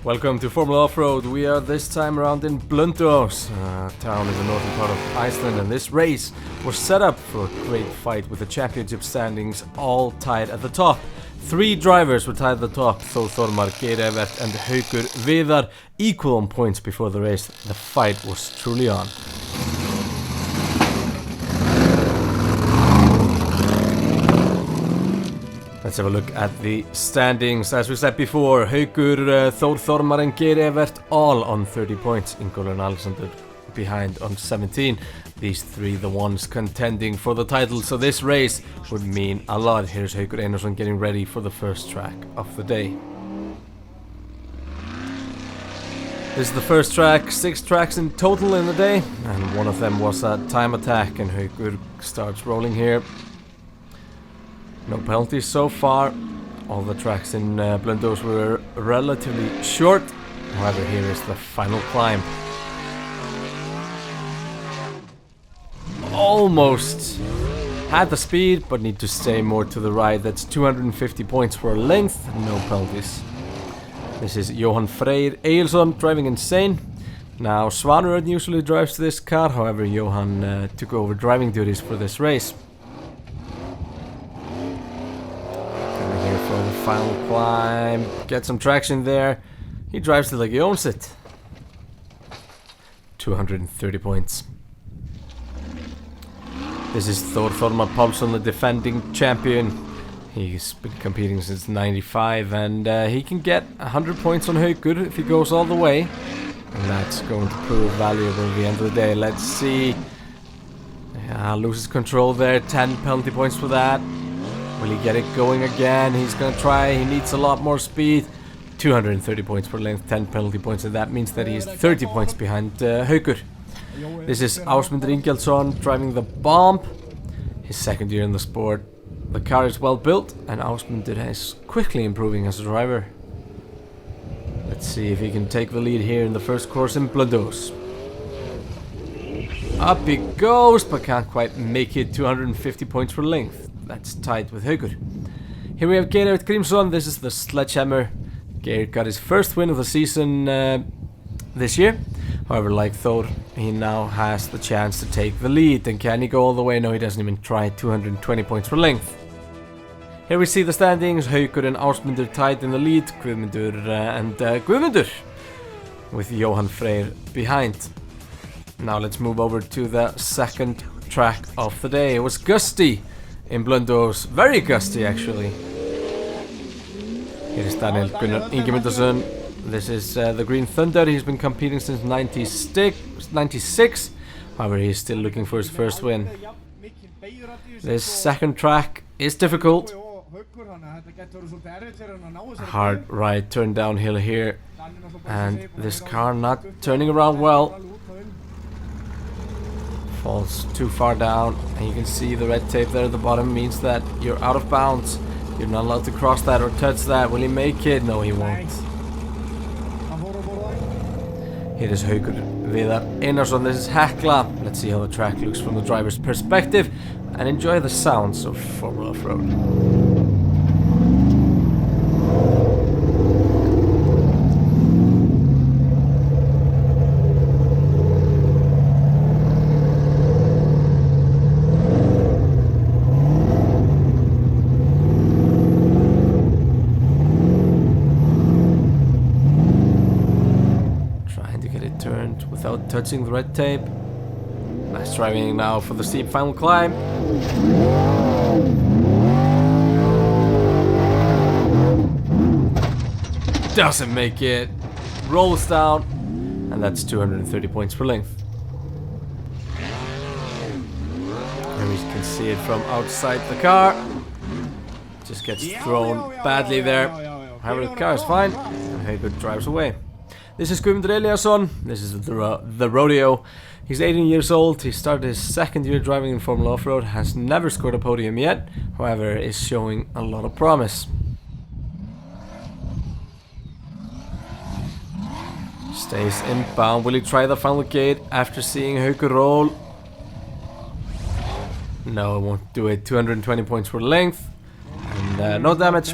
Welcome to Formula Offroad. We are this time around in Blonduos, a town in the northern part of Iceland, and this race was set up for a great fight with the championship standings all tied at the top. 3 drivers were tied at the top, Þórðar Geirevert and Haukur Viðar, equal on points before the race. The fight was truly on. Let's have a look at the standings. As we said before, Haukur, Þórðar and Geirevert all on 30 points. Ingólfur and Alexander behind on 17. These 3 the ones contending for the title, so this race would mean a lot. Here's Haukur Einarsson getting ready for the first track of the day. This is the first track, 6 tracks in total in the day, and one of them was a time attack, and Haukur starts rolling here. No penalties so far. All the tracks in Blonduos were relatively short. However, here is the final climb. Almost had the speed, but need to stay more to the right. That's 250 points for a length, no penalties. This is Jóhann Freyr Egilsson driving insane. Now Svanurd usually drives this car, however Jóhann took over driving duties for this race. For the final climb, get some traction there. He drives it like he owns it. 230 points. This is Þórðar Pálsson, the defending champion. He's been competing since '95, and he can get 100 points on Haukur if he goes all the way, and that's going to prove valuable at the end of the day. Let's see. Loses control there. 10 penalty points for that. Will he get it going again? He's gonna try. He needs a lot more speed. 230 points per length, 10 penalty points, and that means that he's 30 points behind Haukur. This is Ásmundur Ingjaldsson driving the Bomb. His second year in the sport. The car is well built, and Ásmundur is quickly improving as a driver. Let's see if he can take the lead here in the first course in Blonduos. Up he goes, but can't quite make it. 250 points per length. That's tied with Haukur. Here we have Geir Grímsson. This is the Sledgehammer. Geir got his first win of the season this year. However, like Thor, he now has the chance to take the lead. And can he go all the way? No, he doesn't even try. 220 points per length. Here we see the standings. Haukur and Ásmundur tied in the lead. Guðmundur and Guðmundur with Jóhann Freyr behind. Now let's move over to the second track of the day. It was gusty in Blonduos, very gusty actually. Here is Daniel Gunnar Ingimundarson. This is the Green Thunder. He's been competing since 96. However, he's still looking for his first win. This second track is difficult. A hard right turn downhill here, and this car not turning around well. Falls too far down, and you can see the red tape there at the bottom means that you're out of bounds. You're not allowed to cross that or touch that. Will he make it? No, he won't. Here is Haukur Viðar Einarsson. This is Hekla. Let's see how the track looks from the driver's perspective and enjoy the sounds of Formula Offroad. Without touching the red tape. Nice driving now for the steep final climb. Doesn't make it. Rolls down. And that's 230 points per length. And we can see it from outside the car. Just gets thrown badly there. However, the car is fine. And Haukur drives away. This is Guðmundur Eliasson. This is the rodeo. He's 18 years old. He started his second year driving in Formula Offroad. Has never scored a podium yet. However, is showing a lot of promise. Stays inbound. Will he try the final gate after seeing Haukur roll? No, it won't do it. 220 points per length. And and no damage.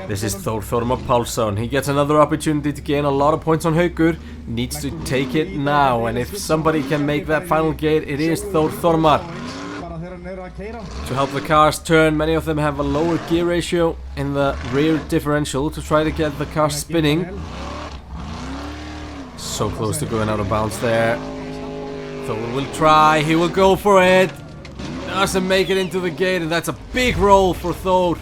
This is Thor Thormar Pálsson. He gets another opportunity to gain a lot of points on Haukur. Needs to take it now, and if somebody can make that final gate, it is Thor Thormar. To help the cars turn, many of them have a lower gear ratio in the rear differential to try to get the car spinning. So close to going out of bounds there. Thor will try, he will go for it. Doesn't make it into the gate, and that's a big roll for Thor.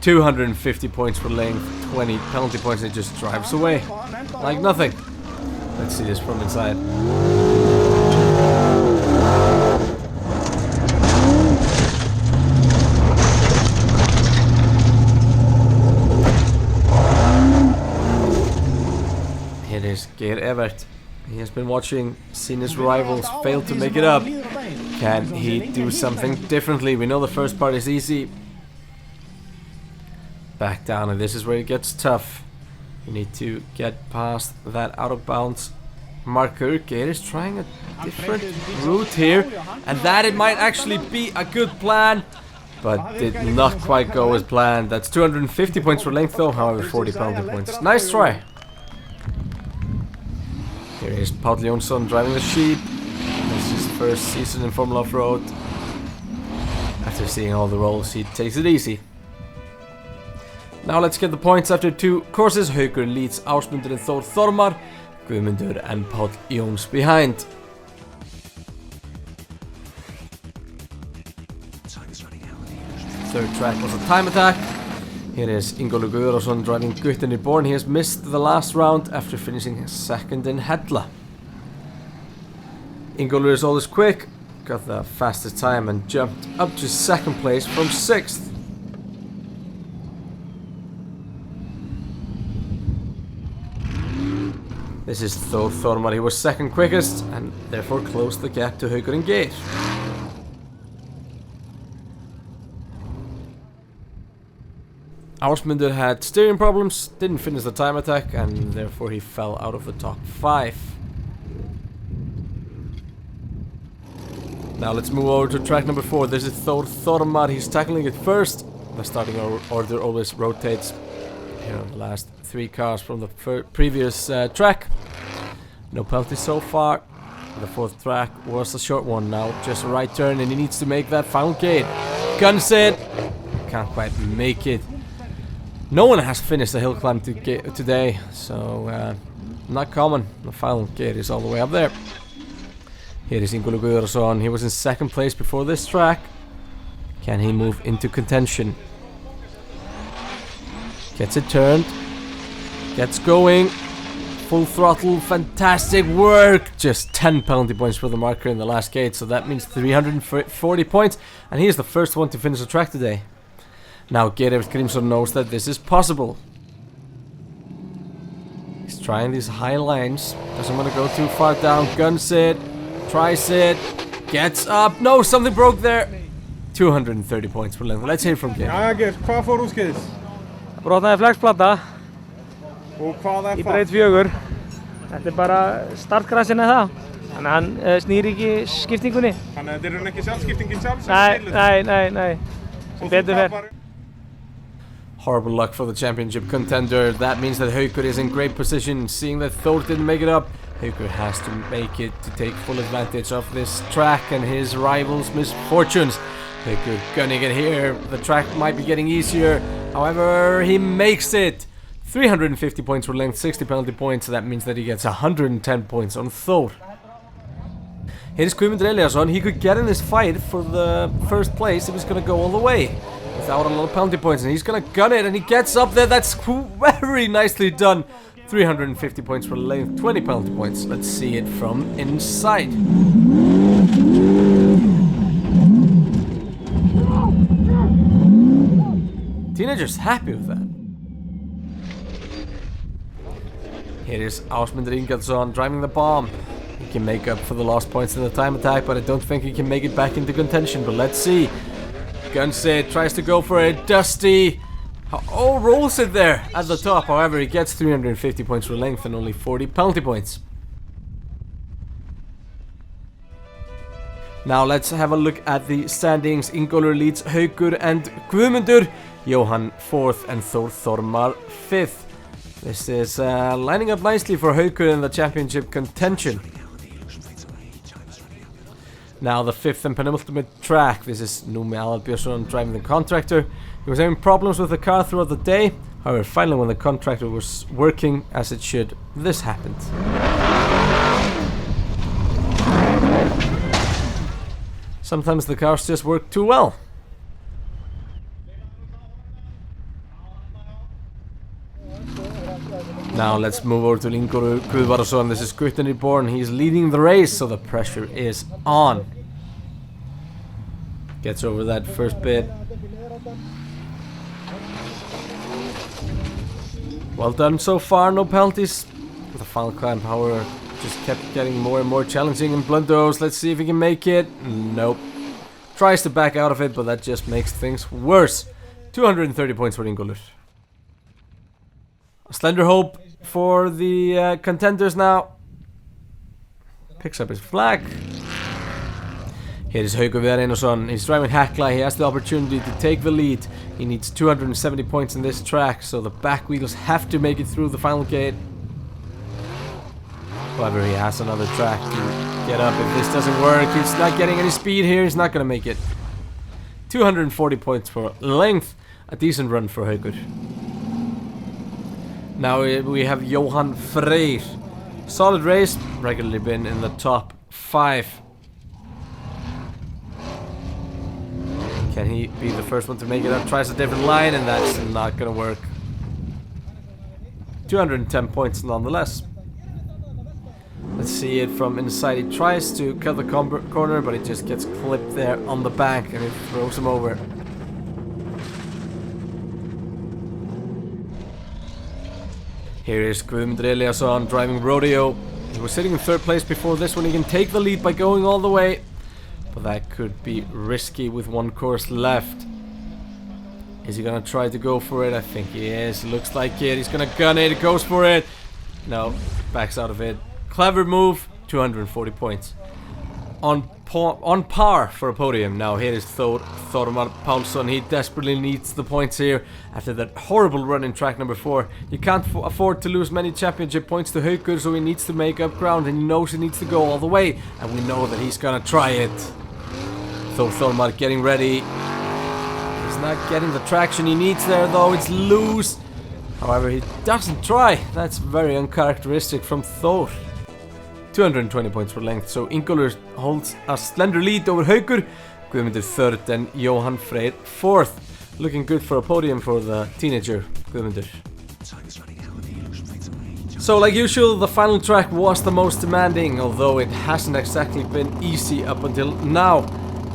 250 points for length, 20 penalty points, and it just drives away like nothing. Let's see this from inside. Here is Geir Evert. He has been watching, seen his rivals fail to make it up. Can he do something differently? We know the first part is easy. Back down, and this is where it gets tough. You need to get past that out of bounds marker. Geir is trying a different route here, and that it might actually be a good plan, but did not quite go as planned. That's 250 points for length though, however 40 penalty points. Nice try. Here is Páll Jónsson driving the Sheep. This is his first season in Formula Offroad. After seeing all the rolls, he takes it easy. Now let's get the points after 2 courses. Haukur leads Ásmundur and Thor Thormar. Guðmundur and Páll Jóns behind. Third track was a time attack. Here is Ingólfur Guðrason driving Guttin Reborn. He has missed the last round after finishing second in Hella. Ingólfur is always quick, got the fastest time and jumped up to second place from 6th. This is Thor Thormar. He was second quickest and therefore closed the gap to Haukur and Geir. Ásmundur had steering problems, didn't finish the time attack, and therefore he fell out of the top 5. Now let's move over to track number 4. This is Thor Thormar. He's tackling it first. The starting order always rotates. Here are the last 3 cars from the previous track. No penalties so far. The 4th track was a short one now, just a right turn, and he needs to make that final gate. Guns it. Can't quite make it. No one has finished the hill climb today, so not common. The final gate is all the way up there. Here is Ingólfur Guðrason. He was in second place before this track. Can he move into contention? Gets it turned. Gets going. Full throttle. Fantastic work. Just 10 penalty points for the marker in the last gate, so that means 340 points. And he is the first one to finish the track today. Now Geir Grímsson knows that this is possible. He's trying these high lines. Doesn't want to go too far down. Guns it. Tries it. Gets up. No, something broke there. 230 points for length. Let's hear from Geir. Ja, Geir, hvað fór úrskeiðis? Brotnaði flexplata Og hvað í breyt 4. Þetta bara startkrassin það. Þannig að hann snýr ekki skiptingunni. Þannig að þetta ekki sjálfskiptingin sjálf sem Nei. Sem betur fer. Horrible luck for the championship contender. That means that Haukur is in great position. Seeing that Thor didn't make it up, Haukur has to make it to take full advantage of this track and his rivals' misfortunes. Haukur gunning it here. The track might be getting easier. However, he makes it. 350 points for length, 60 penalty points. That means that he gets 110 points on Thor. Here's Guðmundur Eliasson. He could get in this fight for the first place if he's going to go all the way without a lot of penalty points, and he's going to gun it, and he gets up there. That's very nicely done. 350 points for length, 20 penalty points. Let's see it from inside. Teenager's happy with that. Here is Ásmundur Ingarsson driving the bomb. He can make up for the lost points in the time attack, but I don't think he can make it back into contention. But let's see. Gunset tries to go for it. Dusty. Oh, rolls it there at the top. However, he gets 350 points for length and only 40 penalty points. Now let's have a look at the standings. Ingólfur leads Haukur and Guðmundur, Johan 4th and Þormar 5th. This is lining up nicely for Haukur in the championship contention. Now the 5th and penultimate track. This is Númi Aðalbjörnsson driving the contractor. He was having problems with the car throughout the day. However, finally when the contractor was working as it should, this happened. Sometimes the cars just work too well. Now let's move over to Ingólfur Guðvarðarson. This is Gutten Reborn. He's leading the race, so the pressure is on. Gets over that first bit. Well done so far, no penalties. The final climb, however, just kept getting more and more challenging in Blonduos. Let's see if he can make it. Nope. Tries to back out of it, but that just makes things worse. 230 points for Ingólfur. A slender hope for the contenders now. Picks up his flag. Here is Haukur Viðar Einarsson. He's driving Hekla. He has the opportunity to take the lead. He needs 270 points in this track, so the back wheels have to make it through the final gate. However, he has another track to get up. If this doesn't work, he's not getting any speed here. He's not going to make it. 240 points for length. A decent run for Haukur. Now we have Johan Freyr. Solid race. Regularly been in the top 5. Can he be the first one to make it up? Tries a different line, and that's not going to work. 210 points nonetheless. Let's see it from inside. He tries to cut the corner, but it just gets clipped there on the back, and it throws him over. Here is Guðmundur Eliasson driving Rodeo. He was sitting in 3rd place before this one. He can take the lead by going all the way, but that could be risky with one course left. Is he gonna try to go for it? I think he is. Looks like it. He's gonna gun it. He goes for it. No, backs out of it. Clever move. 240 points. On par for a podium. Now here is Þormar Pálsson. He desperately needs the points here after that horrible run in track number 4. You can't afford to lose many championship points to Haukur, so he needs to make up ground, and he knows he needs to go all the way, and we know that he's gonna try it. So Þormar getting ready. He's not getting the traction he needs there though. It's loose. However, he doesn't try. That's very uncharacteristic from Thor. 220 points for length, so Ingólfur holds a slender lead over Haukur. Guðmundur 3rd and Johan Freyr 4th. Looking good for a podium for the teenager Guðmundur. So like usual, the final track was the most demanding, although it hasn't exactly been easy up until now.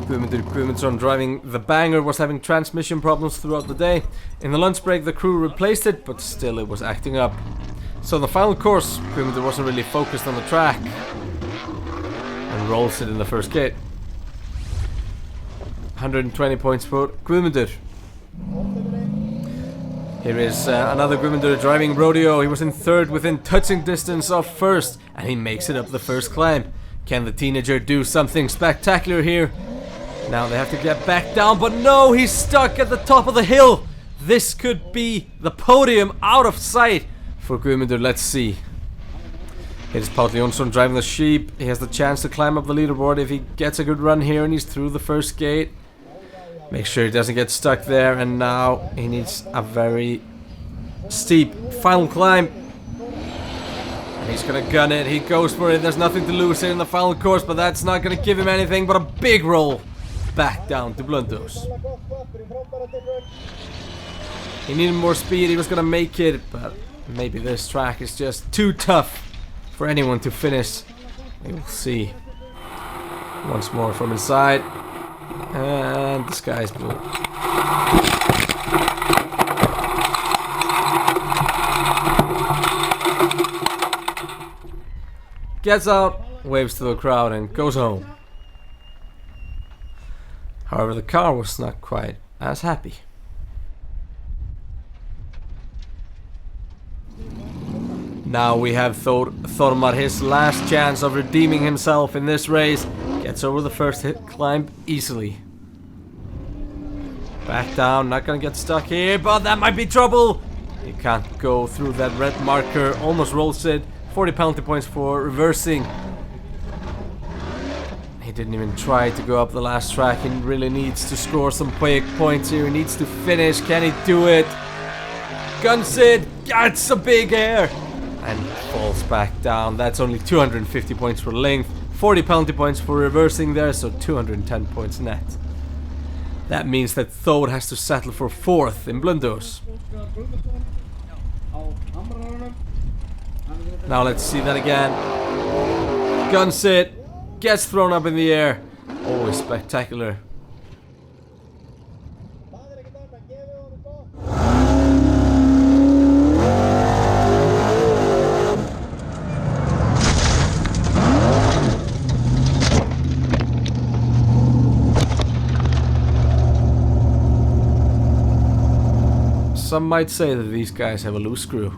Guðmundur Guðmundsson driving the banger was having transmission problems throughout the day. In the lunch break the crew replaced it, but still it was acting up. So the final course, Guðmundur wasn't really focused on the track and rolls it in the first gate. 120 points for Guðmundur. Here is another Guðmundur driving Rodeo. He was in 3rd within touching distance of 1st, and he makes it up the first climb. Can the teenager do something spectacular here? Now they have to get back down, but no, he's stuck at the top of the hill. This could be the podium out of sight for Guðmundur. Let's see. Here's Páll Jónsson driving the Sheep. He has the chance to climb up the leaderboard if he gets a good run here and he's through the first gate. Make sure he doesn't get stuck there, and now he needs a very steep final climb. And he's gonna gun it. He goes for it. There's nothing to lose here in the final course, but that's not gonna give him anything but a big roll back down to Blonduos. He needed more speed. He was gonna make it, but maybe this track is just too tough for anyone to finish. We will see. Once more from inside. And the sky is blue. Gets out, waves to the crowd, and goes home. However, the car was not quite as happy. Now we have Þormar, his last chance of redeeming himself in this race. Gets over the first climb easily. Back down, not gonna get stuck here, but that might be trouble! He can't go through that red marker, almost rolls it. 40 penalty points for reversing. He didn't even try to go up the last track. He really needs to score some quick points here. He needs to finish. Can he do it? Guns it, gets a big air, and falls back down. That's only 250 points for length. 40 penalty points for reversing there, so 210 points net. That means that Thor has to settle for 4th in Blonduos. Now let's see that again. Guns it, gets thrown up in the air. Always spectacular. Some might say that these guys have a loose screw.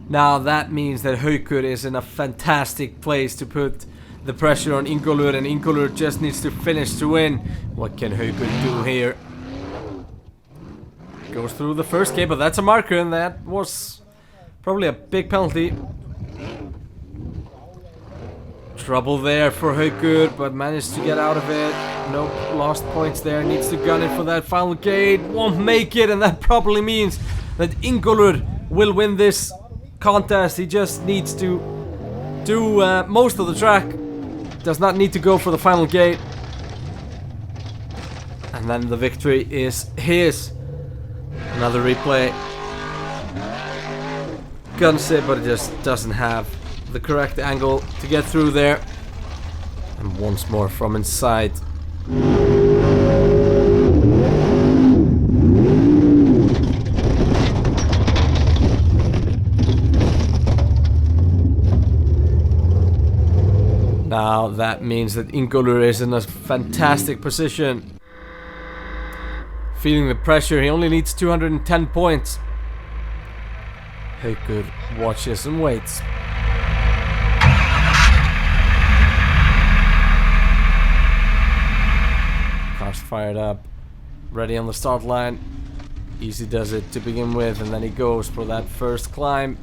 Now that means that Haukur is in a fantastic place to put the pressure on Ingólfur, and Ingólfur just needs to finish to win. What can Haukur do here? Goes through the first gate, but that's a marker, and that was probably a big penalty. Trouble there for Haukur, but managed to get out of it. No lost points there. Needs to gun it for that final gate. Won't make it, and that probably means that Ingólfur will win this contest. He just needs to do most of the track. Does not need to go for the final gate. And then the victory is his. Another replay. Guns it, but it just doesn't have the correct angle to get through there. And once more from inside. Now that means that Ingólfur is in a fantastic position. Feeling the pressure, he only needs 210 points. Haukur watches and waits. Car's fired up, ready on the start line. Easy does it to begin with, and then he goes for that first climb.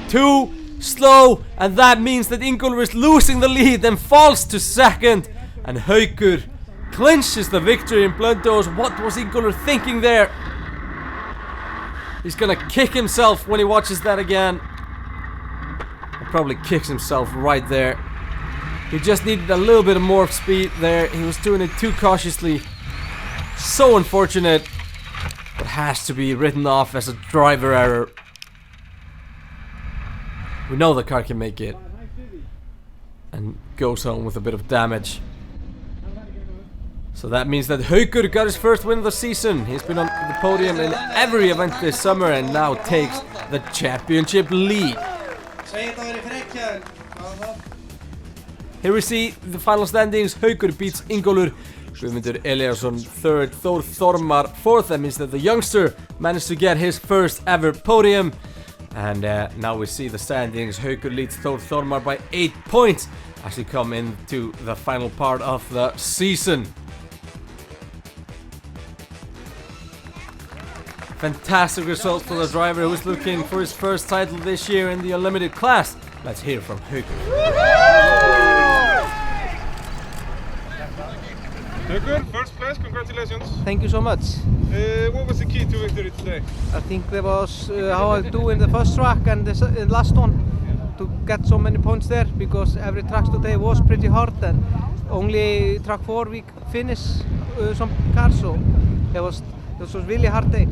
Too slow, and that means that Ingólfur is losing the lead and falls to second, and Haukur clinches the victory in Blonduos. What was Ingólfur thinking there? He's gonna kick himself when he watches that again. He probably kicks himself right there. He just needed a little bit more speed there. He was doing it too cautiously. So unfortunate, but has to be written off as a driver error. We know the car can make it, and goes home with a bit of damage. So that means that Haukur got his first win of the season. He's been on the podium in every event this summer and now takes the championship lead. Here we see the final standings. Haukur beats Ingólfur, Guðmundur Eliasson 3rd, Þór Þormar 4th. That means that the youngster managed to get his first ever podium. And now we see the standings. Haukur leads Þór Þormar by 8 points as we come into the final part of the season. Fantastic result for the driver who is looking for his first title this year in the unlimited class. Let's hear from Haukur. Haukur, first place, congratulations. Thank you so much. What was the key to victory today? I think there was how I do in the first track and the last one to get so many points there, because every track today was pretty hard and only track 4 we finished some cars, so this was a really hard day.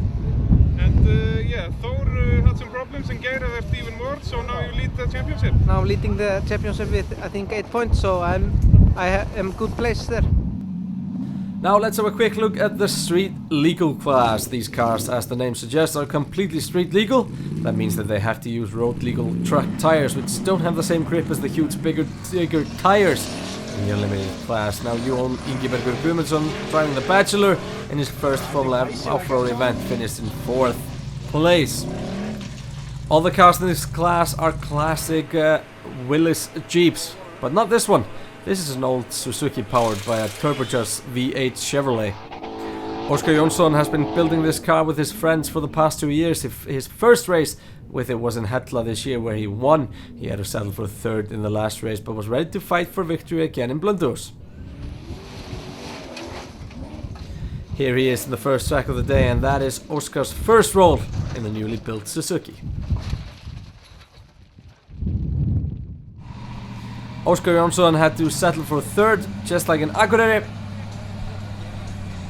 And yeah, Thor had some problems and Geir even more, so now you lead the championship. Now I'm leading the championship with I think 8 points, so I am good place there. Now let's have a quick look at the street legal class. These cars, as the name suggests, are completely street legal. That means that they have to use road legal truck tires, which don't have the same grip as the huge bigger tires in the unlimited class. Now Jón Ingibergur Guðmundsson, driving the Bachelor in his first Formula Offroad event, finished in 4th place. All the cars in this class are classic Willys Jeeps, but not this one. This is an old Suzuki powered by a turbocharged V8 Chevrolet. Óskar Jónsson has been building this car with his friends for the past 2 years. His first race with it was in Hella this year, where he won. He had to settle for third in the last race, but was ready to fight for victory again in Blonduos. Here he is in the first track of the day, and that is Óskar's first roll in the newly built Suzuki. Óskar Jónsson had to settle for third, just like in Akureyri.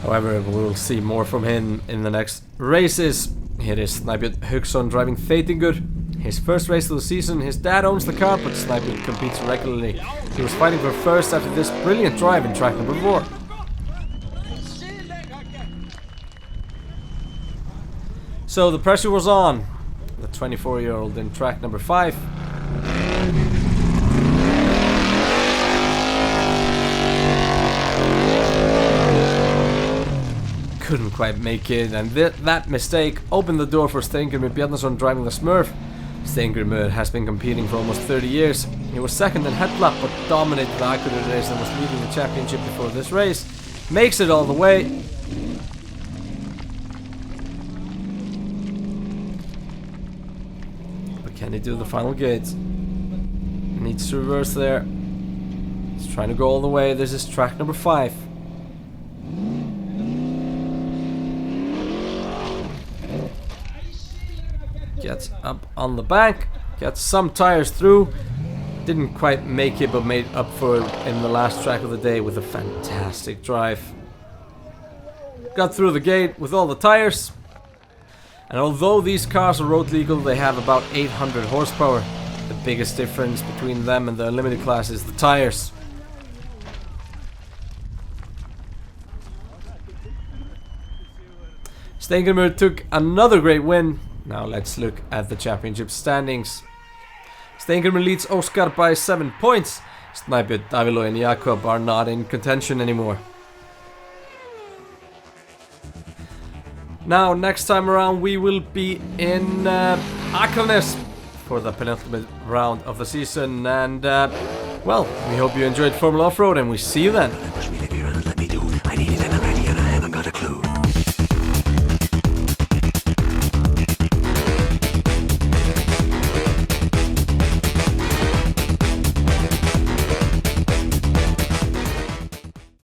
However, we will see more from him in the next races. Here is Snæbjörn Hauksson driving Þeytingur. His first race of the season. His dad owns the car, but Snæbjörn competes regularly. He was fighting for first after this brilliant drive in track number 4. So the pressure was on. The 24-year-old in track number 5. Couldn't quite make it, and that mistake opened the door for Steingrimur Bjarnason driving the Smurf. Steingrimur has been competing for almost 30 years. He was second in Hella, but dominated the Akureyri race and was leading the championship before this race. Makes it all the way. But can he do the final gate? Needs to reverse there. He's trying to go all the way. This is track number 5. Gets up on the bank, gets some tires through, didn't quite make it, but made up for it in the last track of the day with a fantastic drive. Got through the gate with all the tires, and although these cars are road legal, they have about 800 horsepower. The biggest difference between them and the unlimited class is the tires. Steingrimur took another great win. Now let's look at the championship standings. Steingrimur leads Óskar by 7 points. Snæbjörn, Davilo and Jakob are not in contention anymore. Now next time around we will be in Akranes for the penultimate round of the season, and well, we hope you enjoyed Formula Offroad and we see you then.